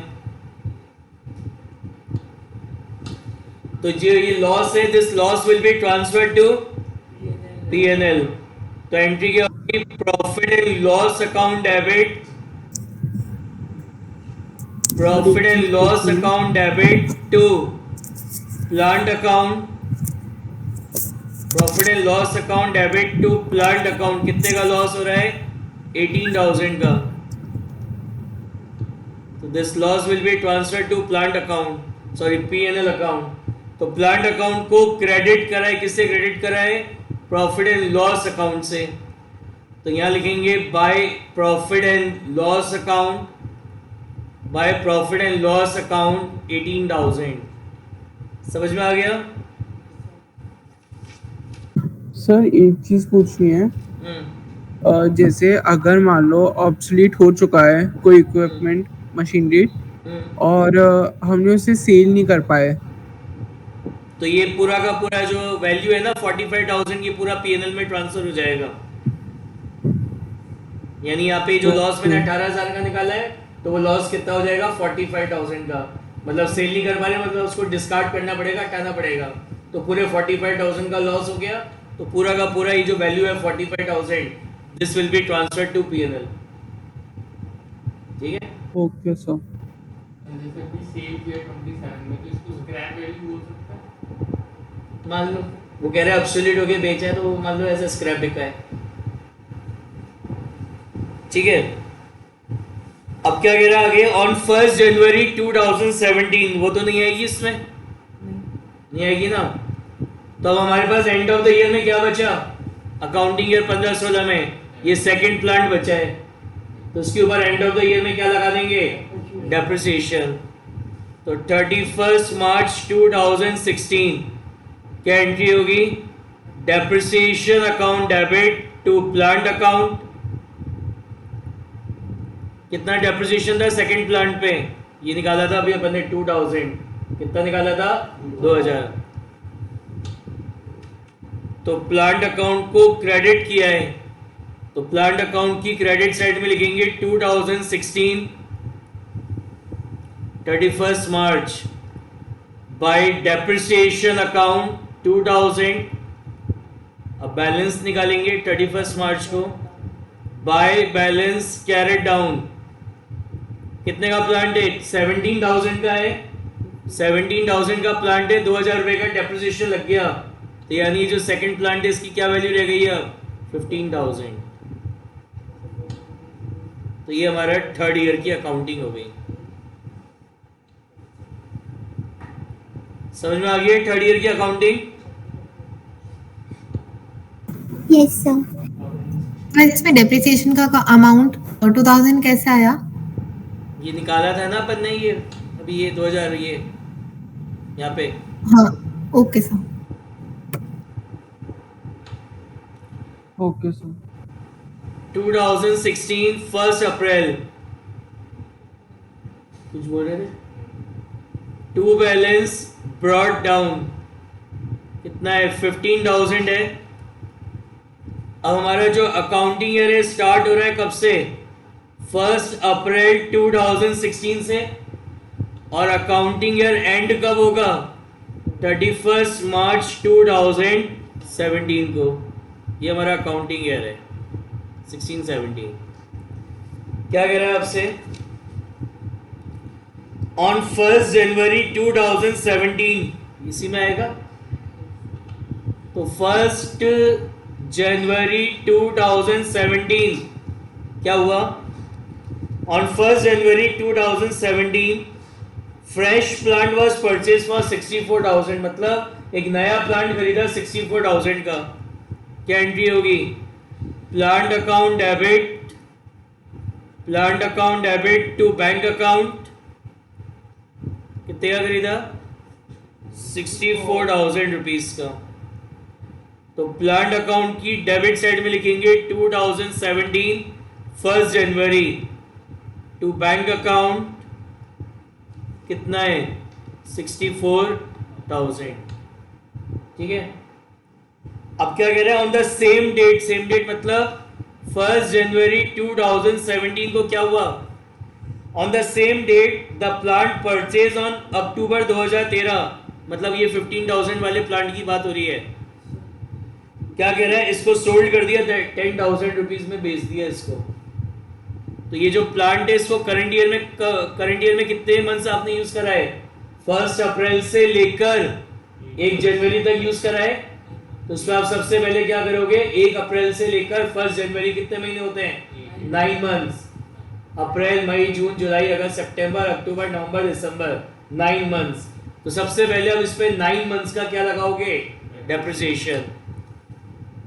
A: तो जो ये लॉस है, this loss will be transferred to PNL. तो एंट्री क्या होगी? Profit and loss account debit, profit and loss account debit to plant account, profit and loss account debit to plant account. कितने का लॉस हो रहा है? 18,000 का। तो this loss will be transferred to plant account, sorry PNL account. तो plant account को credit करा है, किससे क्रेडिट करा है? प्रॉफिट एंड लॉस अकाउंट से। तो यहां लिखेंगे by profit and loss account, by profit and loss account 18,000। समझ में आ गया?
C: सर एक चीज पूछनी है, जैसे अगर मान लो ऑब्सलीट हो चुका है कोई इक्विपमेंट मशीनरी और हमने उसे सेल नहीं कर पाए,
A: तो ये पूरा का पूरा जो वैल्यू है ना 45,000 ये पूरा पीएनएल में ट्रांसफर हो जाएगा। यानी यहाँ पे जो लॉस मैंने 18,000 का निकाला है तो वो लॉस कितना हो जाएगा? 45,000 का। मतलब सेल नहीं कर पा रहे, मतलब उसको डिस्कार्ड करना पड़ेगा, हटाना पड़ेगा। तो पूरे 45,000 का लॉस हो गया, तो पूरा का पूरा ये जो वैल्यू है 45,000, this will be transferred to PNL, ठीक है।
C: Okay sir.
E: जैसे अभी सेल किया 27 में, तो इसको स्क्रैप वैल्यू बोल सकता है।
A: मान लो वो कह रहे हैं ऑब्सोलीट हो गया, बेचा है, तो मान लो ऐसा स्क्रैप बिका है, ठीक है। अब क्या कह रहा है आगे? ऑन 1 जनवरी 2017, वो तो नहीं आएगी इसमें, नहीं आएगी ना। तो अब हमारे पास एंड ऑफ द ईयर में क्या बचा? अकाउंटिंग ईयर 15-16 में ये सेकंड प्लांट बचा है, तो उसके ऊपर एंड ऑफ द ईयर में क्या लगा देंगे? डेप्रिसिएशन। तो 31 मार्च 2016 क्या एंट्री होगी? Depreciation account debit to plant account. कितना डेप्रिसिएशन था सेकंड प्लांट पे? ये निकाला था अभी अपन ने 2000। कितना निकाला था? 2000। तो प्लांट अकाउंट को क्रेडिट किया है, तो प्लांट अकाउंट की क्रेडिट साइड में लिखेंगे 2016 31 मार्च बाय डेप्रिसिएशन अकाउंट 2000। अब बैलेंस निकालेंगे 31 मार्च को बाय बैलेंस कैरेट डाउन। कितने का प्लांट है? 17,000 का है, 17,000 का प्लांट है, 2,000 रुपए का डेप्रिसिएशन लग गया, तो यानी जो सेकंड प्लांट है इसकी क्या वैल्यू रह गई है? 15,000। तो ये हमारा थर्ड ईयर की अकाउंटिंग हो गई। समझ में आ गई है थर्ड ईयर की अकाउंटिंग?
D: Yes sir.
B: वैसे इसमें डेप्रिसिएशन का अमाउंट 2,000 कैसे आया?
A: ये निकाला था ना अपन ने, ये अभी ये 2,000 ये यहाँ पे।
B: हाँ, ओके सर।
C: Okay sir.
A: 2016 1 अप्रैल, कुछ बोल रहे थे? टू बैलेंस ब्रॉट डाउन कितना है? 15,000 है। अब हमारा जो अकाउंटिंग ईयर है स्टार्ट हो रहा है कब से? 1 अप्रैल 2016 से, और अकाउंटिंग ईयर एंड कब होगा? 31 मार्च 2017 को। ये हमारा अकाउंटिंग ईयर है 16-17। क्या कह रहा है आपसे? ऑन 1 जनवरी 2017, इसी में आएगा। तो 1 जनवरी 2017 क्या हुआ? On 1 January 2017 fresh plant was purchase for 64,000, मतलब एक नया प्लांट खरीदा 64,000 का। क्या एंट्री होगी? Plant account debit to bank account. कितने का खरीदा? 64,000 रुपीज का। तो प्लांट अकाउंट की डेबिट साइड में लिखेंगे 2017 1 जनवरी, टू बैंक अकाउंट कितना है? 64,000। ठीक है। अब क्या कह रहा है? ऑन द सेम डेट मतलब 1 जनवरी 2017 को क्या हुआ? On the same date the plant purchase on October 2013, मतलब ये 15,000 वाले प्लांट की बात हो रही है। क्या कह रहा है? इसको सोल्ड कर दिया 10,000 रुपीज में, बेच दिया इसको। तो ये जो प्लांट है इसको करंट ईयर में कितने मंथ्स आपने यूज करा है? 1 अप्रैल से लेकर 1 जनवरी तक यूज करा है। तो उसमें आप सबसे पहले क्या करोगे? 1 अप्रैल से लेकर 1 जनवरी कितने महीने होते हैं? 9 मंथ्स। अप्रैल, मई, जून, जुलाई, अगस्त, सितंबर, अक्टूबर, नवंबर, दिसंबर, 9 मंथ्स। तो सबसे पहले आप इस पे 9 मंथ्स का क्या लगाओगे? डेप्रिसिएशन।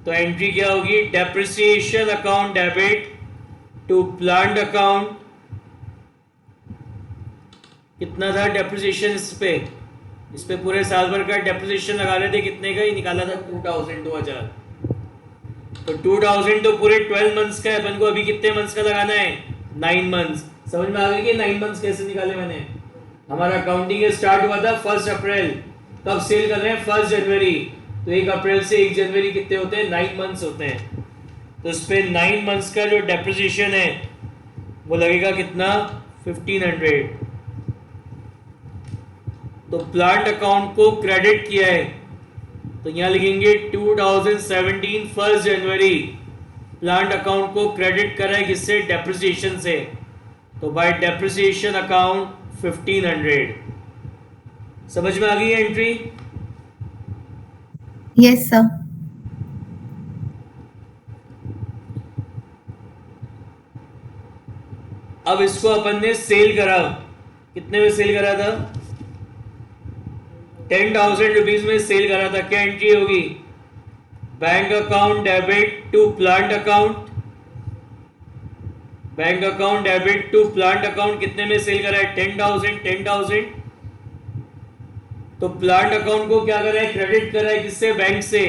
A: तो एंट्री क्या होगी? Depreciation account debit to plant account. कितना था डेप्रिसिएशन इस पे पूरे साल भर का डेप्रिसिएशन लगा रहे थे, कितने का ही निकाला था? 2000। तो 2000 तो पूरे 12 मंथ्स का है, अपन को अभी कितने मंथ्स का लगाना है? 9 मंथ्स। समझ में आ गई कि 9 मंथ्स कैसे निकाले मैंने? हमारा अकाउंटिंग स्टार्ट हुआ था 1 अप्रैल, कब सेल कर रहे हैं? 1 जनवरी। तो 1 अप्रैल से 1 जनवरी कितने होते हैं? 9 मंथ्स होते हैं। तो इस पे 9 मंथ्स का जो डेप्रिसिएशन है वो लगेगा कितना? 1500। तो प्लांट अकाउंट को क्रेडिट किया है, तो यहां लिखेंगे 2017 1 जनवरी प्लांट अकाउंट को क्रेडिट करा है किससे? डेप्रिसिएशन से। तो बाय डेप्रिसिएशन अकाउंट 1500। समझ में आ गई है एंट्री?
B: Yes sir.
A: अब इसको अपन ने सेल करा, कितने में सेल करा था? 10,000 रुपीज में सेल करा था। क्या एंट्री होगी? Bank account debit to plant account. Bank account debit to plant account कितने में सेल करा है? 10,000। तो प्लांट अकाउंट को क्या करा है? क्रेडिट करा है किससे? बैंक से।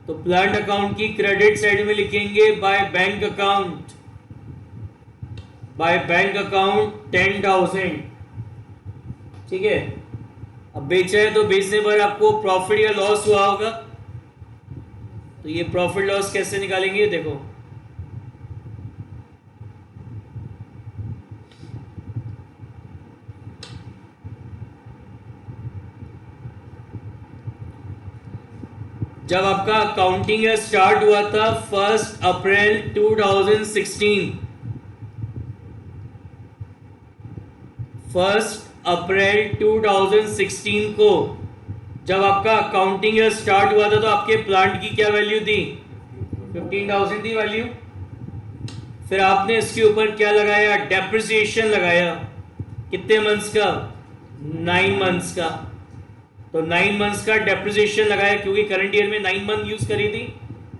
A: तो प्लांट अकाउंट की क्रेडिट साइड में लिखेंगे बाय बैंक अकाउंट 10,000। ठीक है। अब बेचा है तो बेचने पर आपको प्रॉफिट या लॉस हुआ होगा, तो ये प्रॉफिट लॉस कैसे निकालेंगे? देखो, जब आपका अकाउंटिंग ईयर स्टार्ट हुआ था 1 अप्रैल 2016, 1 अप्रैल 2016 को जब आपका अकाउंटिंग ईयर स्टार्ट हुआ था तो आपके प्लांट की क्या वैल्यू थी? 15,000 थी वैल्यू। फिर आपने इसके ऊपर क्या लगाया? डेप्रिसिएशन लगाया। कितने मंथ्स का? 9 मंथ्स का। तो 9 मंथ्स का डेप्रिसिएशन लगाया, क्योंकि करंट ईयर में 9 मंथ यूज करी थी,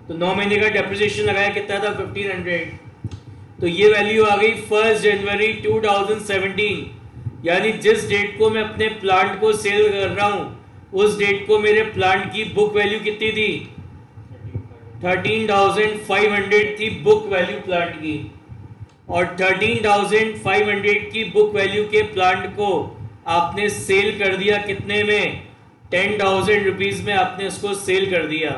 A: तो 9 महीने का डेप्रिसिएशन लगाया। कितना था? 1500। तो ये वैल्यू आ गई 1 जनवरी 2017, यानी जिस डेट को मैं अपने प्लांट को सेल कर रहा हूं उस डेट को मेरे प्लांट की बुक वैल्यू कितनी थी? 13,500 थी बुक वैल्यू प्लांट की, और 13,500 की बुक वैल्यू के प्लांट को आपने सेल कर दिया कितने में? 10,000 रुपीज़ में आपने उसको सेल कर दिया।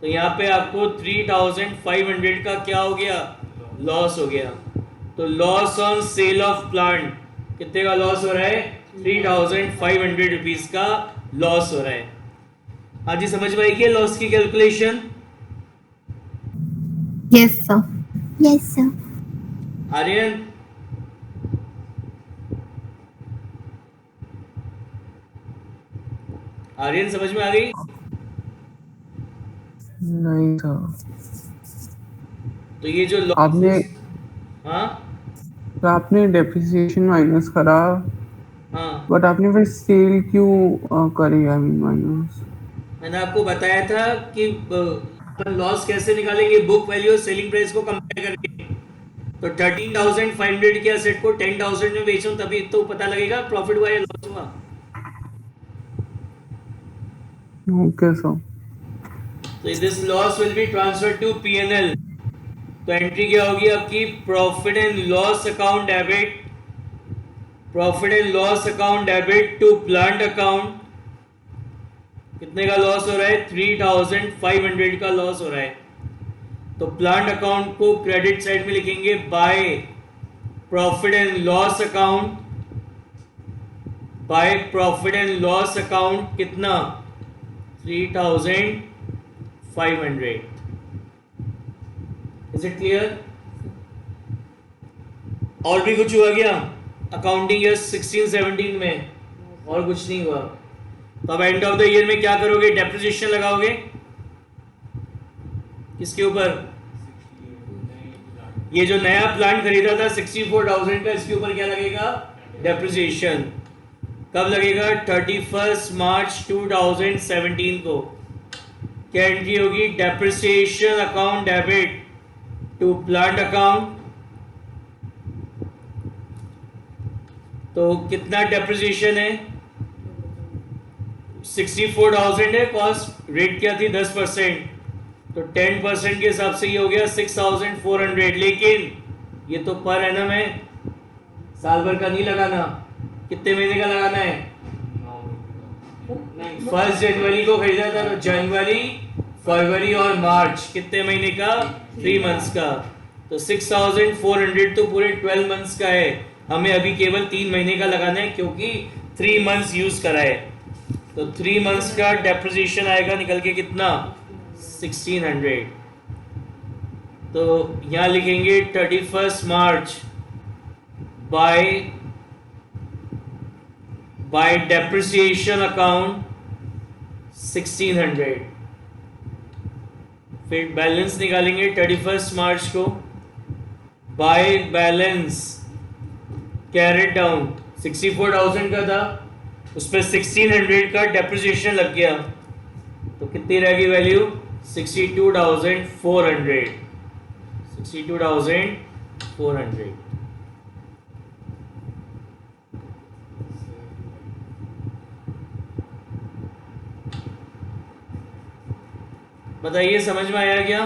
A: तो यहाँ पे आपको 3,500 का क्या हो गया? लॉस हो गया। तो loss on sale of plant कितने का लॉस हो रहा है? 3,500 रुपीज़ का लॉस हो रहा है। हाँ जी, समझ में आई क्या लॉस की calculation?
B: Yes sir.
D: Yes, sir.
A: Aryan, Aryan समझ में आ गई?
C: नहीं सर,
A: तो ये जो
C: आपने
A: हाँ
C: आपने डेप्रिसिएशन माइनस करा,
A: हाँ,
C: बट आपने फिर सेल क्यों करी? I mean minus.
A: मैंने आपको बताया था कि अपन लॉस कैसे निकालेंगे, बुक वैल्यू और सेलिंग प्राइस को कंपेयर करके। तो 13,500 के एसेट को 10,000 में बेचूं तभी तो पता लगेगा प्रॉफिट हुआ या लॉस हुआ।
C: Okay sir.
A: तो this loss will be transferred to PNL. तो एंट्री क्या होगी आपकी? Profit and loss account debit, profit and loss account debit to plant account. कितने का लॉस हो रहा है? 3,500 का लॉस हो रहा है। तो प्लांट अकाउंट को क्रेडिट साइड में लिखेंगे by profit and loss account, by profit and loss account कितना? 3,500। Is it clear? और भी कुछ हुआ क्या अकाउंटिंग ईयर 16-17 में? और कुछ नहीं हुआ। तो अब एंड ऑफ द ईयर में क्या करोगे? डेप्रिसिएशन लगाओगे किसके ऊपर? ये जो नया प्लांट खरीदा था 64,000 का, इसके ऊपर क्या लगेगा? डेप्रिसिएशन। कब लगेगा? 31 मार्च 2017 को। क्या एंट्री होगी? Depreciation account debit to plant account. तो कितना डेप्रिसिएशन है? 64,000 है, कॉस्ट रेट क्या थी? 10%। तो 10% के हिसाब से ये हो गया 6,400। लेकिन ये तो पर एनम है, साल भर का नहीं लगाना। कितने महीने का लगाना है? 1 जनवरी को खरीदा था, तो जनवरी, फरवरी और मार्च कितने महीने का? 3 मंथ्स का। तो 6,400 तो पूरे 12 मंथ्स का है। हमें अभी केवल 3 महीने का लगाना है क्योंकि 3 मंथ्स यूज करा है। तो 3 मंथ्स का डेप्रिसिएशन आएगा निकल के कितना? 1,600। तो यहां लिखेंगे 31 मार्च बाय डेप्रिसिएशन अकाउंट 1,600। फिर बैलेंस निकालेंगे 31 मार्च को बाय बैलेंस कैरेट डाउन। 64,000 का था, उस पर 1,600 का डेप्रिसिएशन लग गया, तो कितनी रहेगी वैल्यू? 62,400। 62,400। बताइए समझ में आया क्या?